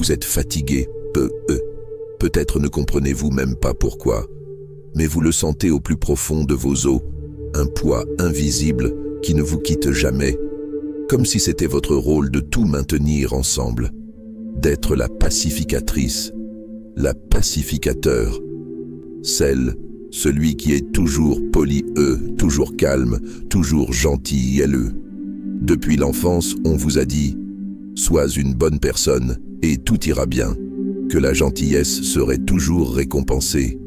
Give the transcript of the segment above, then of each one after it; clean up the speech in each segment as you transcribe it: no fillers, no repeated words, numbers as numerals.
Vous êtes fatigué, peut-être ne comprenez-vous même pas pourquoi, mais vous le sentez au plus profond de vos os, un poids invisible qui ne vous quitte jamais, comme si c'était votre rôle de tout maintenir ensemble, d'être la pacificatrice, la pacificateur, celui qui est toujours poli, toujours calme, toujours gentil, Depuis l'enfance, on vous a dit « Sois une bonne personne et tout ira bien », que la gentillesse serait toujours récompensée,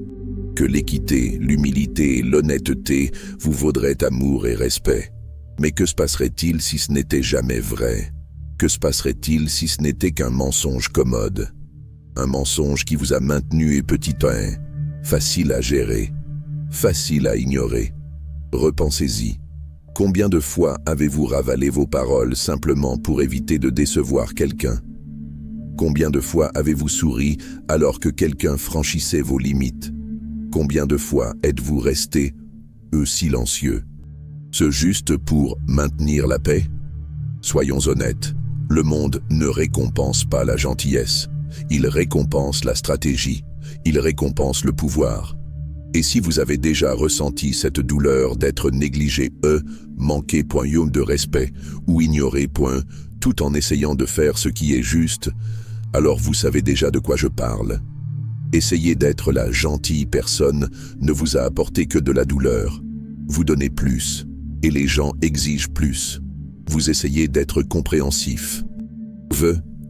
que l'équité, l'humilité et l'honnêteté vous vaudraient amour et respect. Mais que se passerait-il si ce n'était jamais vrai? Que se passerait-il si ce n'était qu'un mensonge commode? Un mensonge qui vous a maintenu et petit facile à gérer, facile à ignorer. Repensez-y. Combien de fois avez-vous ravalé vos paroles simplement pour éviter de décevoir quelqu'un? Combien de fois avez-vous souri alors que quelqu'un franchissait vos limites? Combien de fois êtes-vous resté, silencieux? Ce juste pour maintenir la paix? Soyons honnêtes, le monde ne récompense pas la gentillesse. Il récompense la stratégie, il récompense le pouvoir. Et si vous avez déjà ressenti cette douleur d'être négligé, manqué de respect ou ignoré, tout en essayant de faire ce qui est juste, alors vous savez déjà de quoi je parle. Essayer d'être la gentille personne ne vous a apporté que de la douleur. Vous donnez plus, et les gens exigent plus. Vous essayez d'être compréhensif.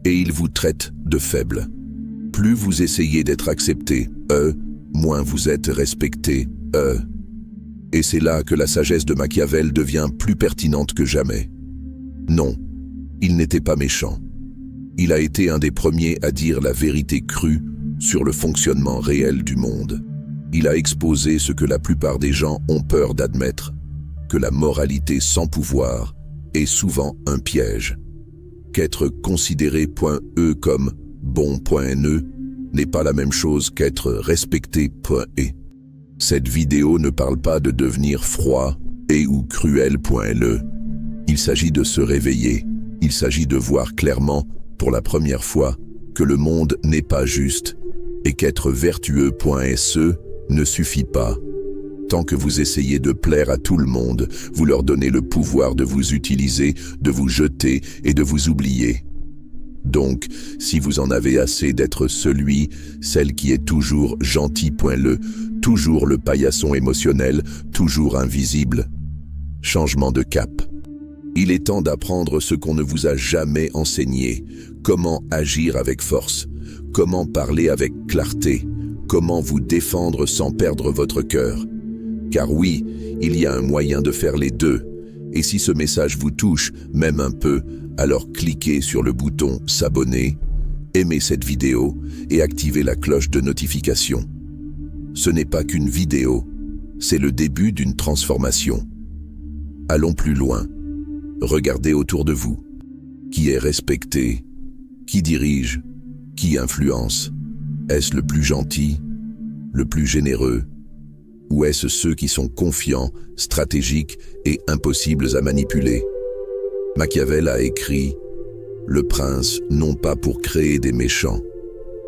Et ils vous traitent de faible. Plus vous essayez d'être accepté, moins vous êtes respecté, Et c'est là que la sagesse de Machiavel devient plus pertinente que jamais. Non, il n'était pas méchant. Il a été un des premiers à dire la vérité crue sur le fonctionnement réel du monde. Il a exposé ce que la plupart des gens ont peur d'admettre, que la moralité sans pouvoir est souvent un piège. Qu'être considéré comme bon n'est pas la même chose qu'être respecté. Cette vidéo ne parle pas de devenir froid ou cruel. Il s'agit de se réveiller, il s'agit de voir clairement, pour la première fois, que le monde n'est pas juste et qu'être vertueux. Ne suffit pas. Tant que vous essayez de plaire à tout le monde, vous leur donnez le pouvoir de vous utiliser, de vous jeter et de vous oublier. Donc, si vous en avez assez d'être celle qui est toujours gentil. Toujours le paillasson émotionnel, toujours invisible. Changement de cap. Il est temps d'apprendre ce qu'on ne vous a jamais enseigné. Comment agir avec force, comment parler avec clarté, comment vous défendre sans perdre votre cœur. Car oui, il y a un moyen de faire les deux. Et si ce message vous touche, même un peu, alors cliquez sur le bouton « S'abonner », aimez cette vidéo et activez la cloche de notification. Ce n'est pas qu'une vidéo, c'est le début d'une transformation. Allons plus loin. Regardez autour de vous. Qui est respecté? Qui dirige? Qui influence? Est-ce le plus gentil? Le plus généreux? Ou est-ce ceux qui sont confiants, stratégiques et impossibles à manipuler? Machiavel a écrit « Le prince, non pas pour créer des méchants,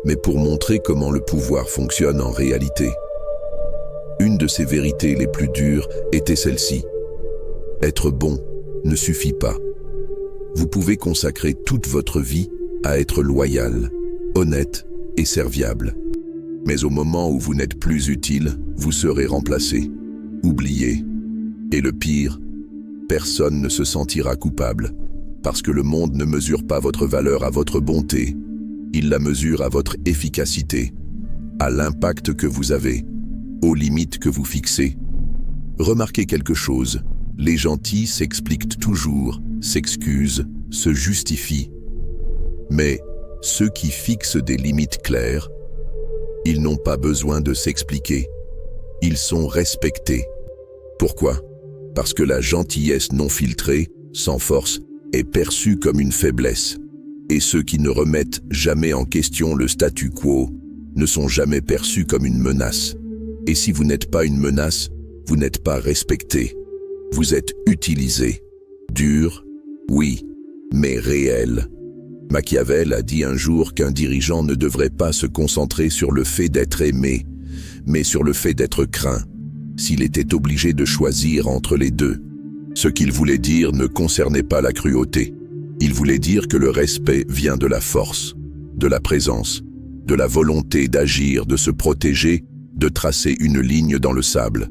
mais pour montrer comment le pouvoir fonctionne en réalité. » Une de ses vérités les plus dures était celle-ci. Être bon ne suffit pas. Vous pouvez consacrer toute votre vie à être loyal, honnête et serviable. Mais au moment où vous n'êtes plus utile, vous serez remplacé, oublié. Et le pire, personne ne se sentira coupable, parce que le monde ne mesure pas votre valeur à votre bonté, il la mesure à votre efficacité, à l'impact que vous avez, aux limites que vous fixez. Remarquez quelque chose, les gentils s'expliquent toujours, s'excusent, se justifient. Mais ceux qui fixent des limites claires, ils n'ont pas besoin de s'expliquer. Ils sont respectés. Pourquoi? Parce que la gentillesse non filtrée, sans force, est perçue comme une faiblesse. Et ceux qui ne remettent jamais en question le statu quo ne sont jamais perçus comme une menace. Et si vous n'êtes pas une menace, vous n'êtes pas respecté. Vous êtes utilisé. Dur, oui, mais réel. Machiavel a dit un jour qu'un dirigeant ne devrait pas se concentrer sur le fait d'être aimé, mais sur le fait d'être craint, s'il était obligé de choisir entre les deux. Ce qu'il voulait dire ne concernait pas la cruauté. Il voulait dire que le respect vient de la force, de la présence, de la volonté d'agir, de se protéger, de tracer une ligne dans le sable.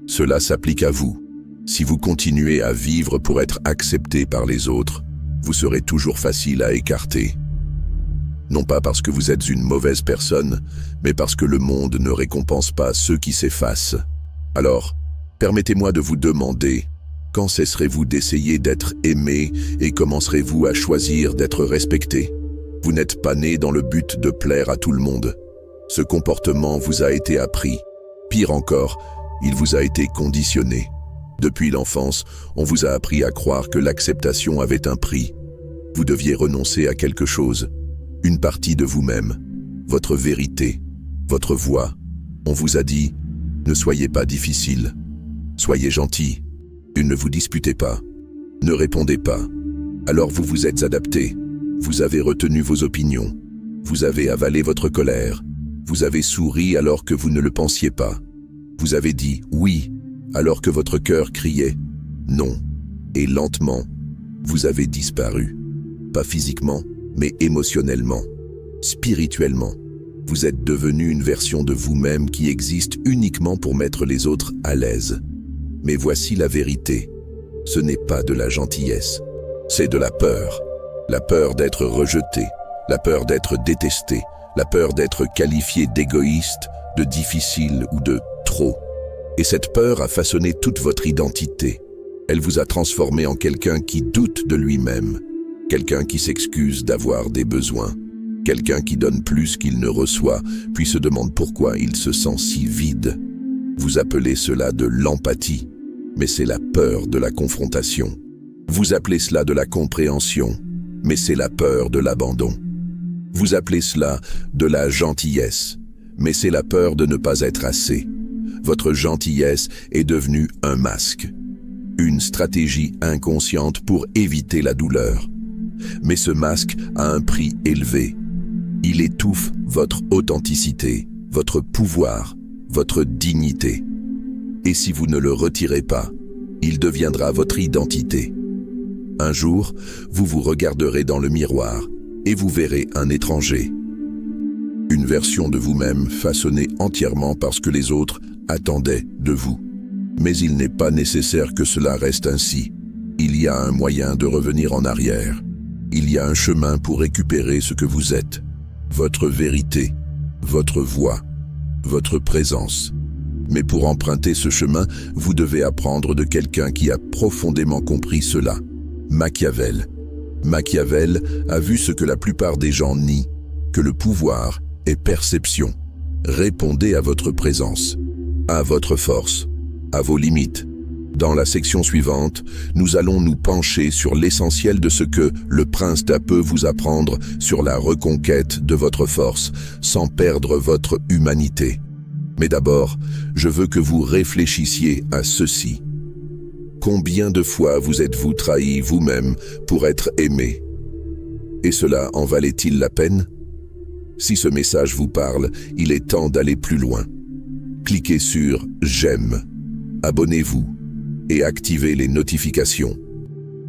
Cela s'applique à vous. Si vous continuez à vivre pour être accepté par les autres, vous serez toujours facile à écarter. Non pas parce que vous êtes une mauvaise personne, mais parce que le monde ne récompense pas ceux qui s'effacent. Alors, permettez-moi de vous demander, quand cesserez-vous d'essayer d'être aimé et commencerez-vous à choisir d'être respecté? Vous n'êtes pas né dans le but de plaire à tout le monde. Ce comportement vous a été appris. Pire encore, il vous a été conditionné. Depuis l'enfance, on vous a appris à croire que l'acceptation avait un prix. Vous deviez renoncer à quelque chose, une partie de vous-même, votre vérité, votre voix. On vous a dit, ne soyez pas difficile, soyez gentil, et ne vous disputez pas, ne répondez pas. Alors vous vous êtes adapté, vous avez retenu vos opinions, vous avez avalé votre colère, vous avez souri alors que vous ne le pensiez pas. Vous avez dit oui, alors que votre cœur criait non. Et lentement, vous avez disparu. Pas physiquement, mais émotionnellement, spirituellement. Vous êtes devenu une version de vous-même qui existe uniquement pour mettre les autres à l'aise. Mais voici la vérité. Ce n'est pas de la gentillesse, c'est de la peur. La peur d'être rejeté, la peur d'être détesté, la peur d'être qualifié d'égoïste, de difficile ou de trop. Et cette peur a façonné toute votre identité. Elle vous a transformé en quelqu'un qui doute de lui-même, quelqu'un qui s'excuse d'avoir des besoins, quelqu'un qui donne plus qu'il ne reçoit, puis se demande pourquoi il se sent si vide. Vous appelez cela de l'empathie, mais c'est la peur de la confrontation. Vous appelez cela de la compréhension, mais c'est la peur de l'abandon. Vous appelez cela de la gentillesse, mais c'est la peur de ne pas être assez. Votre gentillesse est devenue un masque, une stratégie inconsciente pour éviter la douleur. Mais ce masque a un prix élevé. Il étouffe votre authenticité, votre pouvoir, votre dignité. Et si vous ne le retirez pas, il deviendra votre identité. Un jour, vous vous regarderez dans le miroir et vous verrez un étranger. Une version de vous-même façonnée entièrement parce que les autres attendaient de vous. Mais il n'est pas nécessaire que cela reste ainsi. Il y a un moyen de revenir en arrière. Il y a un chemin pour récupérer ce que vous êtes. Votre vérité, votre voix, votre présence. Mais pour emprunter ce chemin, vous devez apprendre de quelqu'un qui a profondément compris cela. Machiavel. Machiavel a vu ce que la plupart des gens nient, que le pouvoir est perception. Répondez à votre présence, à votre force, à vos limites. Dans la section suivante, nous allons nous pencher sur l'essentiel de ce que le prince Da peut vous apprendre sur la reconquête de votre force, sans perdre votre humanité. Mais d'abord, je veux que vous réfléchissiez à ceci. Combien de fois vous êtes-vous trahi vous-même pour être aimé? Et cela en valait-il la peine? Si ce message vous parle, il est temps d'aller plus loin. Cliquez sur « J'aime », abonnez-vous et activez les notifications.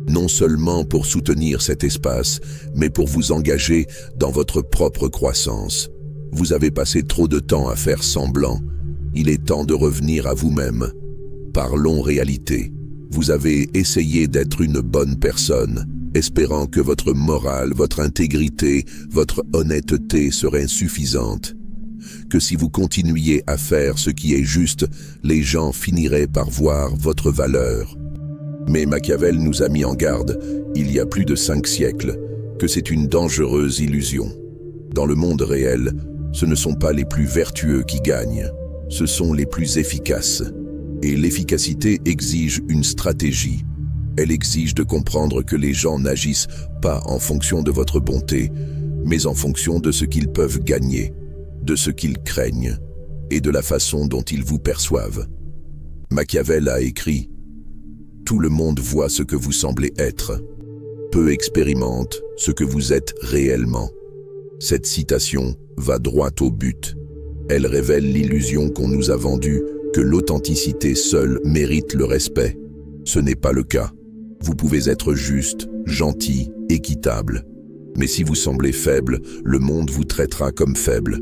Non seulement pour soutenir cet espace, mais pour vous engager dans votre propre croissance. Vous avez passé trop de temps à faire semblant. Il est temps de revenir à vous-même. Parlons réalité. Vous avez essayé d'être une bonne personne, espérant que votre morale, votre intégrité, votre honnêteté seraient suffisantes. Que si vous continuiez à faire ce qui est juste, les gens finiraient par voir votre valeur. Mais Machiavel nous a mis en garde, il y a plus de 5 siècles, que c'est une dangereuse illusion. Dans le monde réel, ce ne sont pas les plus vertueux qui gagnent, ce sont les plus efficaces. Et l'efficacité exige une stratégie. Elle exige de comprendre que les gens n'agissent pas en fonction de votre bonté, mais en fonction de ce qu'ils peuvent gagner, de ce qu'ils craignent et de la façon dont ils vous perçoivent. Machiavel a écrit « Tout le monde voit ce que vous semblez être. Peu expérimentent ce que vous êtes réellement. Cette citation va droit au but. Elle révèle l'illusion qu'on nous a vendue, que l'authenticité seule mérite le respect. Ce n'est pas le cas. Vous pouvez être juste, gentil, équitable. Mais si vous semblez faible, le monde vous traitera comme faible.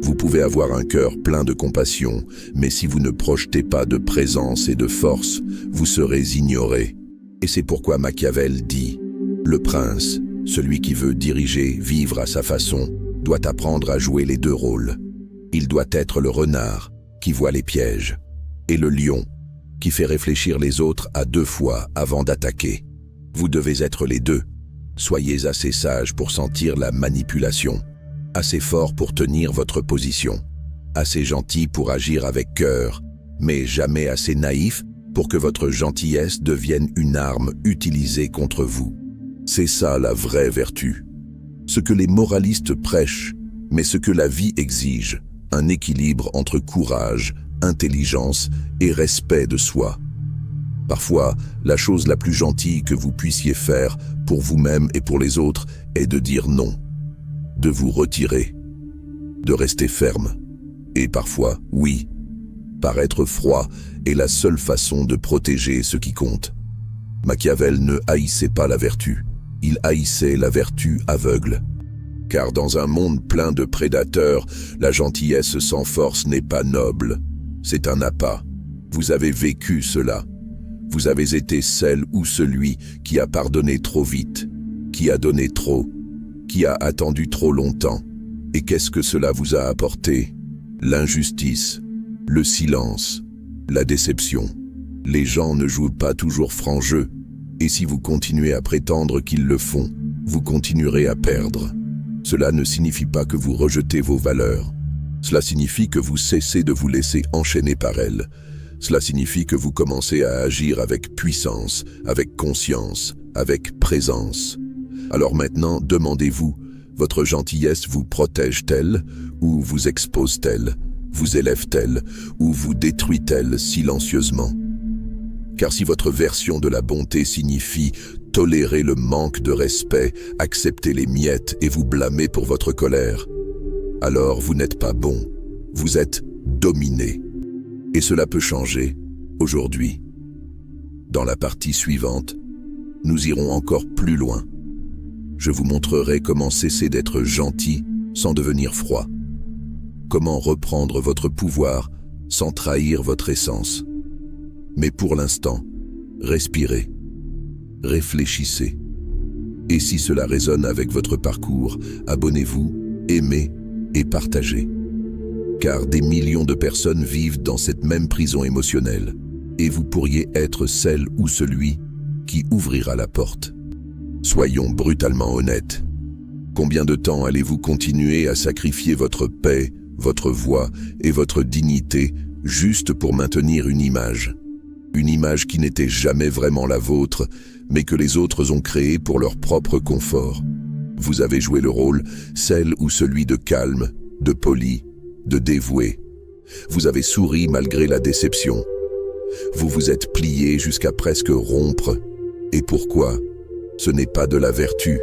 Vous pouvez avoir un cœur plein de compassion, mais si vous ne projetez pas de présence et de force, vous serez ignoré. Et c'est pourquoi Machiavel dit « Le prince, celui qui veut diriger, vivre à sa façon, doit apprendre à jouer les deux rôles. Il doit être le renard, qui voit les pièges, et le lion, qui fait réfléchir les autres à 2 fois avant d'attaquer. Vous devez être les deux. Soyez assez sage pour sentir la manipulation, assez fort pour tenir votre position, assez gentil pour agir avec cœur, mais jamais assez naïf pour que votre gentillesse devienne une arme utilisée contre vous. C'est ça la vraie vertu. Ce que les moralistes prêchent, mais ce que la vie exige, un équilibre entre courage, intelligence et respect de soi. Parfois, la chose la plus gentille que vous puissiez faire pour vous-même et pour les autres est de dire non, de vous retirer, de rester ferme. Et parfois, oui, paraître froid est la seule façon de protéger ce qui compte. Machiavel ne haïssait pas la vertu, il haïssait la vertu aveugle. Car dans un monde plein de prédateurs, la gentillesse sans force n'est pas noble, c'est un appât. Vous avez vécu cela. Vous avez été celle ou celui qui a pardonné trop vite, qui a donné trop, qui a attendu trop longtemps. Et qu'est-ce que cela vous a apporté? L'injustice, le silence, la déception. Les gens ne jouent pas toujours franc jeu, et si vous continuez à prétendre qu'ils le font, vous continuerez à perdre. Cela ne signifie pas que vous rejetez vos valeurs. Cela signifie que vous cessez de vous laisser enchaîner par elles. Cela signifie que vous commencez à agir avec puissance, avec conscience, avec présence. Alors maintenant, demandez-vous, votre gentillesse vous protège-t-elle ou vous expose-t-elle, vous élève-t-elle ou vous détruit-elle silencieusement? Car si votre version de la bonté signifie tolérer le manque de respect, accepter les miettes et vous blâmer pour votre colère, alors vous n'êtes pas bon, vous êtes dominé. Et cela peut changer aujourd'hui. Dans la partie suivante, nous irons encore plus loin. Je vous montrerai comment cesser d'être gentil sans devenir froid. Comment reprendre votre pouvoir sans trahir votre essence. Mais pour l'instant, respirez, réfléchissez. Et si cela résonne avec votre parcours, abonnez-vous, aimez et partagez. Car des millions de personnes vivent dans cette même prison émotionnelle, et vous pourriez être celle ou celui qui ouvrira la porte. Soyons brutalement honnêtes. Combien de temps allez-vous continuer à sacrifier votre paix, votre voix et votre dignité juste pour maintenir une image? Une image qui n'était jamais vraiment la vôtre, mais que les autres ont créée pour leur propre confort. Vous avez joué le rôle, celle ou celui de calme, de poli, de dévoué. Vous avez souri malgré la déception. Vous vous êtes plié jusqu'à presque rompre. Et pourquoi? Ce n'est pas de la vertu,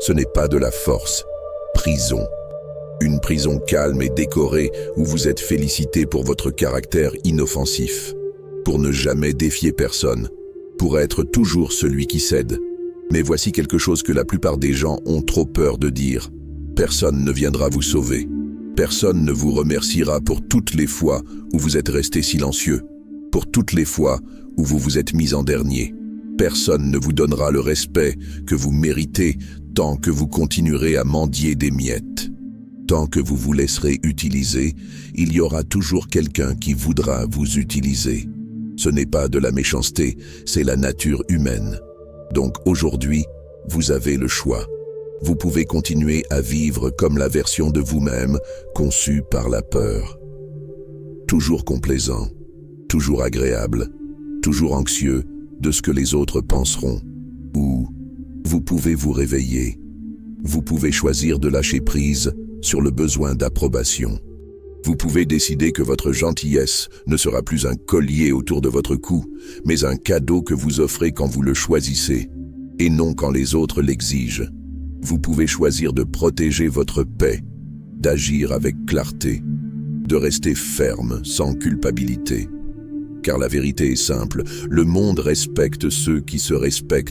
ce n'est pas de la force. Prison. Une prison calme et décorée où vous êtes félicité pour votre caractère inoffensif, pour ne jamais défier personne, pour être toujours celui qui cède. Mais voici quelque chose que la plupart des gens ont trop peur de dire. Personne ne viendra vous sauver. Personne ne vous remerciera pour toutes les fois où vous êtes resté silencieux, pour toutes les fois où vous vous êtes mis en dernier. Personne ne vous donnera le respect que vous méritez tant que vous continuerez à mendier des miettes. Tant que vous vous laisserez utiliser, il y aura toujours quelqu'un qui voudra vous utiliser. Ce n'est pas de la méchanceté, c'est la nature humaine. Donc aujourd'hui, vous avez le choix. Vous pouvez continuer à vivre comme la version de vous-même conçue par la peur. Toujours complaisant, toujours agréable, toujours anxieux de ce que les autres penseront. Ou vous pouvez vous réveiller. Vous pouvez choisir de lâcher prise sur le besoin d'approbation. Vous pouvez décider que votre gentillesse ne sera plus un collier autour de votre cou, mais un cadeau que vous offrez quand vous le choisissez, et non quand les autres l'exigent. Vous pouvez choisir de protéger votre paix, d'agir avec clarté, de rester ferme sans culpabilité. Car la vérité est simple, le monde respecte ceux qui se respectent.